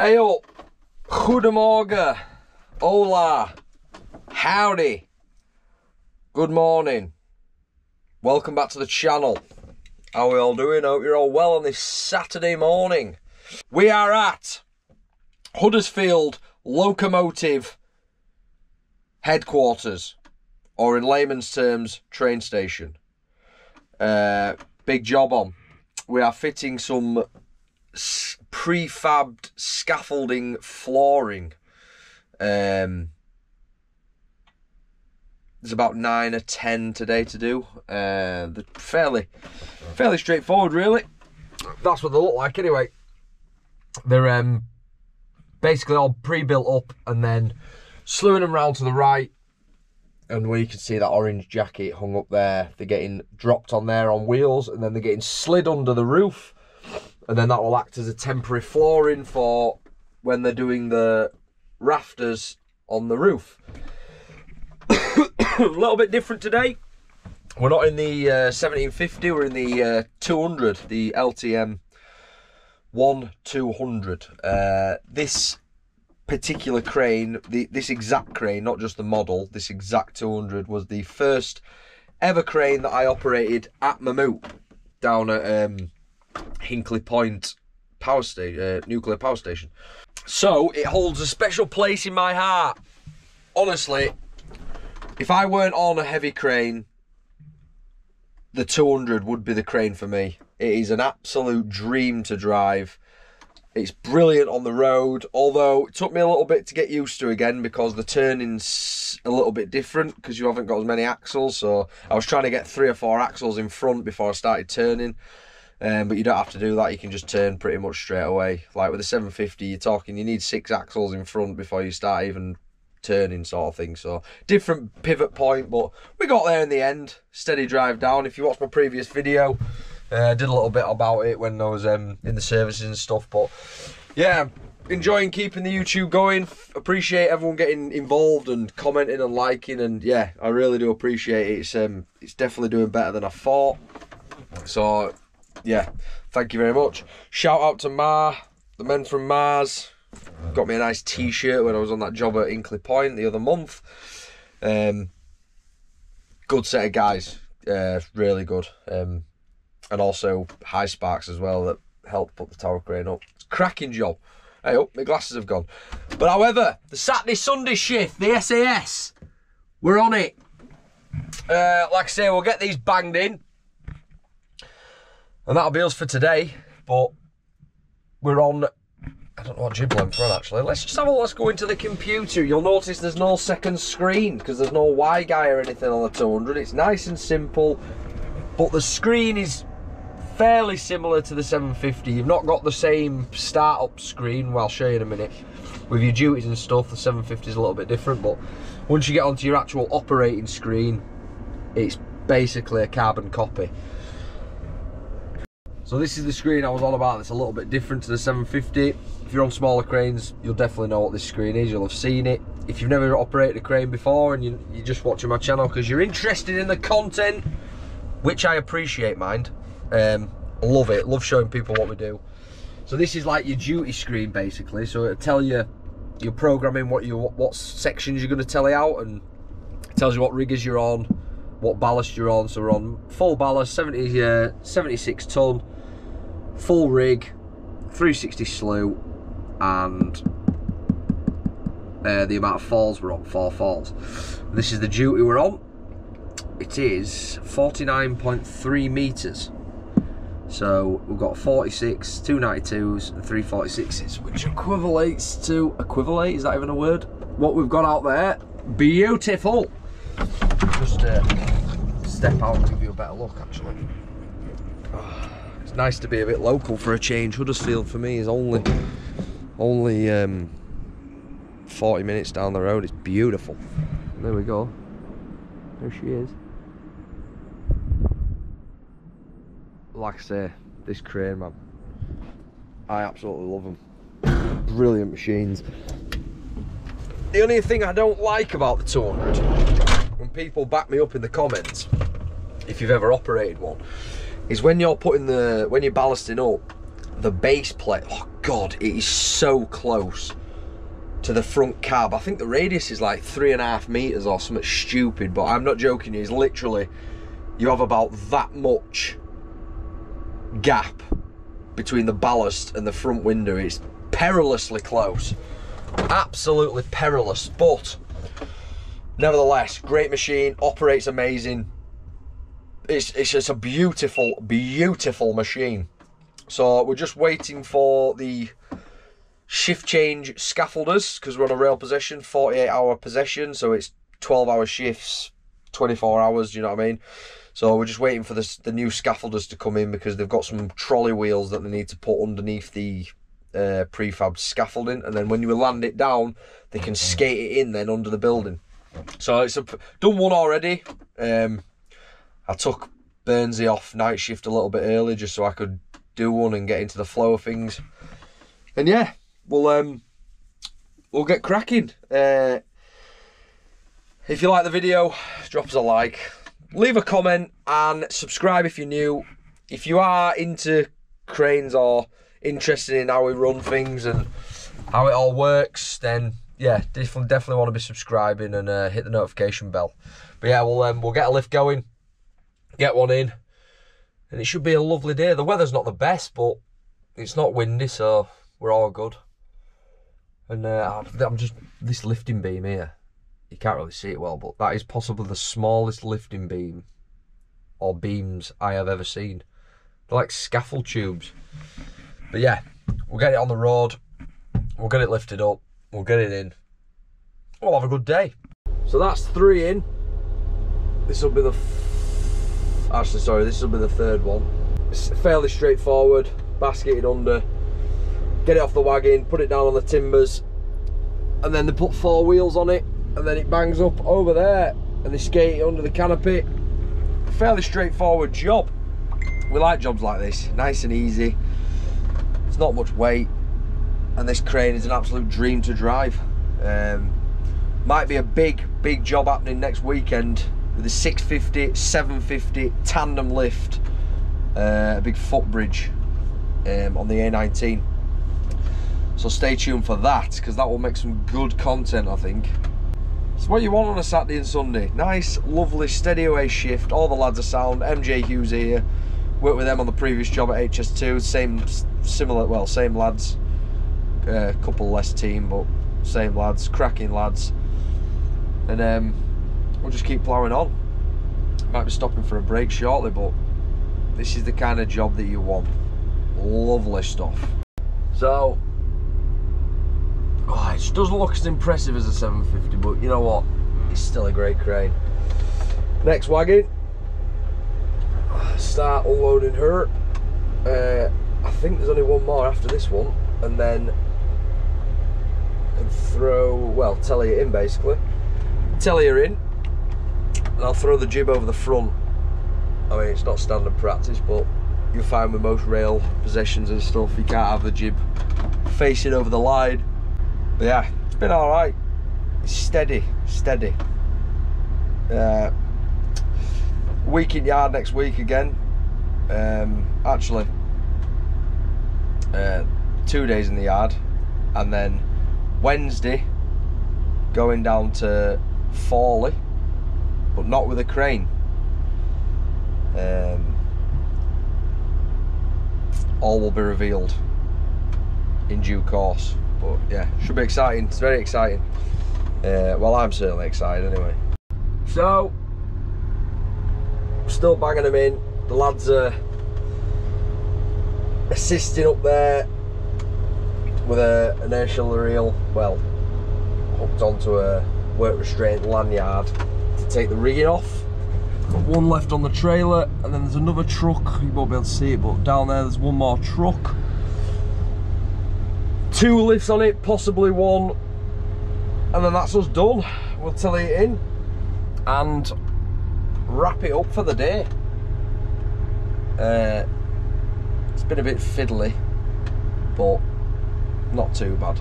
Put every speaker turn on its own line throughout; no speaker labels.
Heyo, goedemorgen, hola, howdy, good morning, welcome back to the channel. How are we all doing? Hope you're all well on this Saturday morning. We are at Huddersfield locomotive headquarters, or in layman's terms, train station. Big job on. We are fitting some prefabbed scaffolding flooring. There's about 9 or 10 today to do. They're fairly straightforward, really. That's what they look like anyway. They're basically all pre-built up and then slewing them round to the right. And where you can see that orange jacket hung up there, they're getting dropped on there on wheels, and then they're getting slid under the roof. And then that will act as a temporary flooring for when they're doing the rafters on the roof. A little bit different today. We're not in the 1750, we're in the 200, the ltm1200. This particular crane, this exact crane, not just the model, this exact 200 was the first ever crane that I operated at Mammut down at Hinkley Point power station, nuclear power station. So it holds a special place in my heart. Honestly, if I weren't on a heavy crane, the 200 would be the crane for me. It is an absolute dream to drive. It's brilliant on the road, although it took me a little bit to get used to again because the turning's a little bit different because you haven't got as many axles. So I was trying to get 3 or 4 axles in front before I started turning. But you don't have to do that, you can just turn pretty much straight away. Like with the 750, you're talking, you need 6 axles in front before you start even turning, sort of thing. So different pivot point, but we got there in the end. Steady drive down. If you watched my previous video, I did a little bit about it when I was in the services and stuff. But yeah, enjoying keeping the YouTube going. Appreciate everyone getting involved and commenting and liking, and yeah, I really do appreciate it. It's definitely doing better than I thought. So yeah, thank you very much. Shout out to the men from Mars. Got me a nice t-shirt when I was on that job at Hinkley Point the other month. Good set of guys, really good. And also High Sparks as well that helped put the tower crane up. It's a cracking job. Hey, oh, my glasses have gone. But however, the Saturday-Sunday shift, the SAS, we're on it. Like I say, we'll get these banged in. And that'll be us for today, but we're on, I don't know what jib length we're on actually. Let's go into the computer. You'll notice there's no second screen because there's no Y-guy or anything on the 200. It's nice and simple, but the screen is fairly similar to the 750. You've not got the same start-up screen, well, I'll show you in a minute. With your duties and stuff, the 750 is a little bit different, but once you get onto your actual operating screen, it's basically a carbon copy. So this is the screen I was on about. It's a little bit different to the 750. If you're on smaller cranes, you'll definitely know what this screen is. You'll have seen it. If you've never operated a crane before and you're just watching my channel because you're interested in the content, which I appreciate, mind. I love it. Love showing people what we do. So this is like your duty screen basically. So it'll tell you your programming, what sections you're going to tele out, and it tells you what riggers you're on, what ballast you're on. So we're on full ballast, 76 ton. Full rig, 360 slew, and the amount of falls we're on, 4 falls. This is the duty we're on. It is 49.3 metres. So we've got 46, 292s and 346s, which equivalates to, is that even a word? What we've got out there, beautiful. Just step out and give you a better look actually. It's nice to be a bit local for a change. Huddersfield for me is only 40 minutes down the road. It's beautiful. There we go. There she is. Like I say, this crane, man, I absolutely love them. Brilliant machines. The only thing I don't like about the 200, when people back me up in the comments, if you've ever operated one, is when you're ballasting up, the base plate, oh god, it is so close to the front cab. I think the radius is like 3.5 meters or something stupid, but I'm not joking. It's literally, you have about that much gap between the ballast and the front window. It's perilously close, absolutely perilous, but nevertheless, great machine, operates amazing. It's just a beautiful, beautiful machine. So we're just waiting for the shift change scaffolders, because we're on a rail possession, 48-hour possession, so it's 12-hour shifts, 24 hours, do you know what I mean? So we're just waiting for the new scaffolders to come in, because they've got some trolley wheels that they need to put underneath the prefab scaffolding, and then when you land it down, they can skate it in then under the building. So it's done one already. I took Burnsy off night shift a little bit early just so I could do one and get into the flow of things. And yeah, we'll get cracking. If you like the video, drop us a like, leave a comment, and subscribe if you're new. If you are into cranes or interested in how we run things and how it all works, then yeah, definitely want to be subscribing and hit the notification bell. But yeah, we'll get a lift going, get one in, and it should be a lovely day. The weather's not the best, but it's not windy, so we're all good. And I'm just, this lifting beam here, you can't really see it well, but that is possibly the smallest lifting beam or beams I have ever seen. They're like scaffold tubes. But yeah, we'll get it on the road, we'll get it lifted up, we'll get it in, we'll have a good day. So that's 3 in. This will be the this will be the 3rd one. It's fairly straightforward, basketed under, get it off the wagon, put it down on the timbers, and then they put 4 wheels on it, and then it bangs up over there and they skate it under the canopy. Fairly straightforward job. We like jobs like this, nice and easy. It's not much weight, and this crane is an absolute dream to drive. Might be a big job happening next weekend with a 650, 750 tandem lift, a big footbridge on the A19. So stay tuned for that, because that will make some good content, I think. It's what you want on a Saturday and Sunday. Nice, lovely, steady away shift. All the lads are sound. MJ Hughes here. Worked with them on the previous job at HS2. Same lads. A couple less team, but same lads. Cracking lads. And we'll just keep ploughing on. Might be stopping for a break shortly, but this is the kind of job that you want. Lovely stuff. So, it just doesn't look as impressive as a 750, but you know what? It's still a great crane. Next wagon. Start unloading her. I think there's only one more after this one, and then I can throw, well, telly it in basically. Telly her in, and I'll throw the jib over the front. I mean, it's not standard practice, but you'll find with most rail possessions and stuff, you can't have the jib facing over the line. But yeah, it's been alright. It's steady. Week in yard next week again. Actually, 2 days in the yard, and then Wednesday going down to Forley, but not with a crane. All will be revealed in due course, but yeah, should be exciting. It's very exciting. Well, I'm certainly excited anyway. So, still banging them in. The lads are assisting up there with an inertial reel, well, hooked onto a work restraint lanyard to take the rigging off. Got one left on the trailer, and then there's another truck. You won't be able to see it, but down there there's one more truck. 2 lifts on it, possibly 1, and then that's us done. We'll telly it in and wrap it up for the day. It's been a bit fiddly, but not too bad.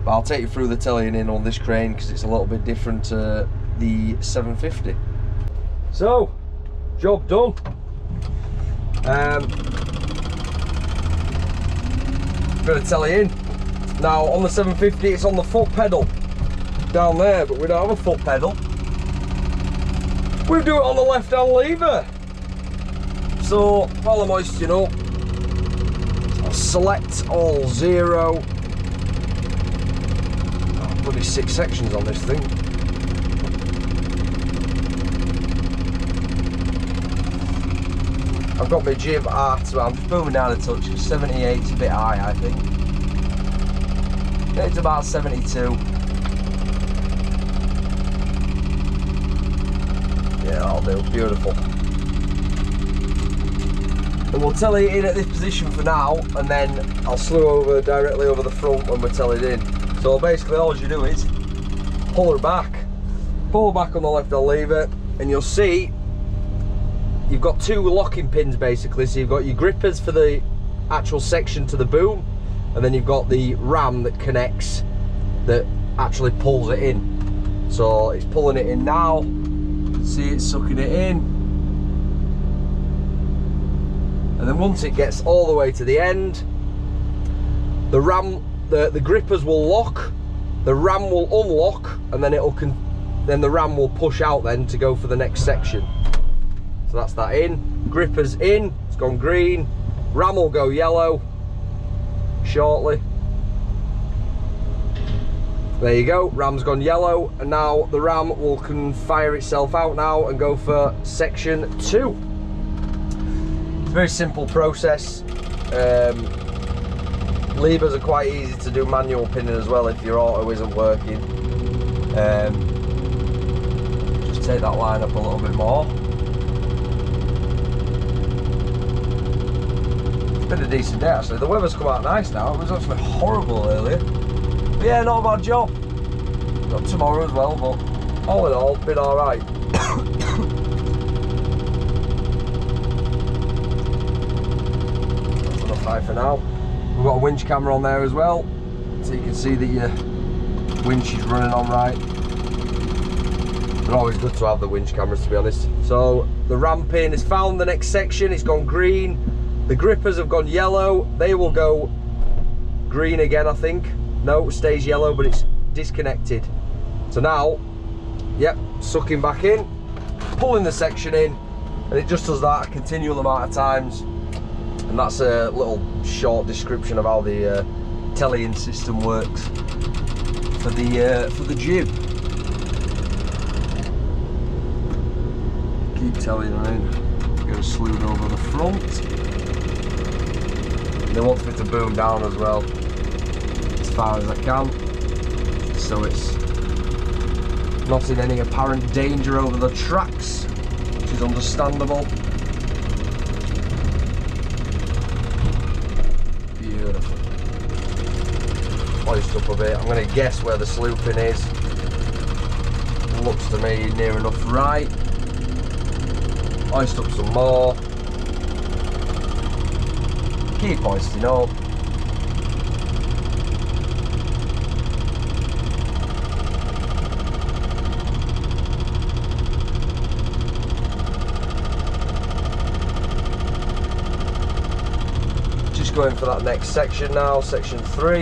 But I'll take you through the tellying in on this crane, because it's a little bit different to the 750. So, job done. bit of telly in. Now on the 750 it's on the foot pedal down there, but we don't have a foot pedal. We do it on the left hand lever. So while I'm hoisting up, I'll select all 0. Oh, bloody 6 sections on this thing. I've got my jib at, well, I'm just booming down a touch because 78 is a bit high, I think. It's about 72. Yeah, that'll do. Beautiful. And we'll telly it in at this position for now, and then I'll slew over directly over the front when we're tellied in. So basically all you do is pull her back on the left hand lever, and you'll see you've got 2 locking pins basically. So you've got your grippers for the actual section to the boom, and then you've got the ram that connects, that actually pulls it in. So it's pulling it in now. You can see it's sucking it in. And then once it gets all the way to the end, the ram, the grippers will lock, the ram will unlock, and then then the ram will push out then to go for the next section. So that's that in. Grippers in, it's gone green. Ram will go yellow shortly. There you go, ram's gone yellow, and now the ram can fire itself out now and go for section 2. It's a very simple process. Levers are quite easy to do manual pinning as well if your auto isn't working. Just take that line up a little bit more. It's been a decent day actually. The weather's come out nice now. It was actually horrible earlier. But yeah, not a bad job. Got tomorrow as well, but all in all, been alright. That's enough high for now. We've got a winch camera on there as well, so you can see that your winch is running on right. They're always good to have the winch cameras, to be honest. So the ram pin has found the next section, it's gone green. The grippers have gone yellow, they will go green again I think. No, it stays yellow, but it's disconnected. So now, yep, sucking back in, pulling the section in, and it just does that a continual amount of times. And that's a little short description of how the tellying system works for the jib. Keep tellying in, get a slewed over the front. And they want me to boom down as well, as far as I can, so it's not in any apparent danger over the tracks, which is understandable. Beautiful. Hoist up a bit. I'm going to guess where the slew pin is. Looks to me near enough right. Hoist up some more. Keep hoisting up. Just going for that next section now, section 3.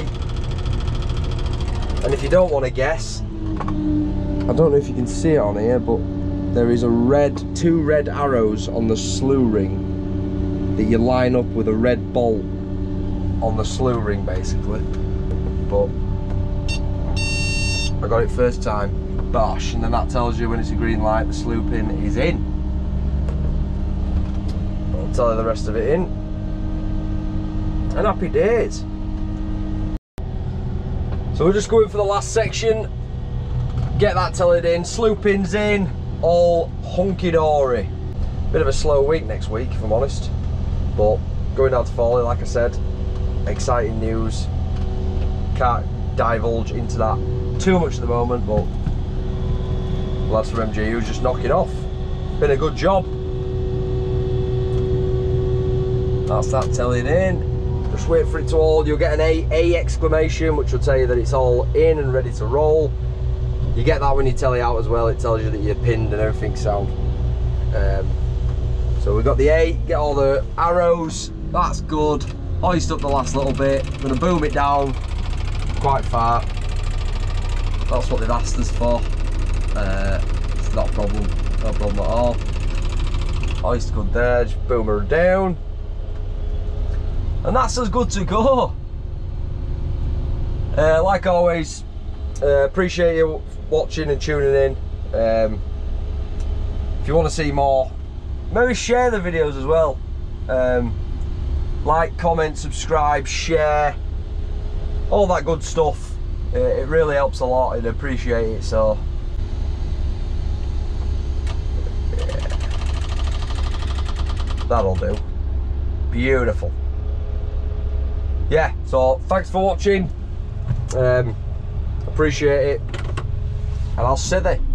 And if you don't want to guess, I don't know if you can see it on here, but there is two red arrows on the slew ring that you line up with a red bolt on the slew ring basically. But I got it first time, bosh, and then that tells you when it's a green light the slew pin is in. I'll tell you the rest of it in. And happy days. So we're just going for the last section, get that tellied in, slew pins in, all hunky-dory. Bit of a slow week next week if I'm honest, but going down to Foley, like I said, exciting news. Can't divulge into that too much at the moment, but the lads from MJU's just knocking off. Been a good job. That's that telling in. Just wait for it to all. You'll get an A exclamation, which will tell you that it's all in and ready to roll. You get that when you telly out as well. It tells you that you're pinned and everything's sound. So we've got the A, get all the arrows, that's good. hoist up the last little bit, I'm going to boom it down quite far. That's what they've asked us for. It's not a problem, no problem at all. Hoist good there, just boom her down. And that's as good to go. Like always, appreciate you watching and tuning in. If you want to see more, maybe share the videos as well. Like, comment, subscribe, share, all that good stuff. It really helps a lot and appreciate it. So yeah, that'll do. Beautiful. Yeah, so thanks for watching. Appreciate it, and I'll see you.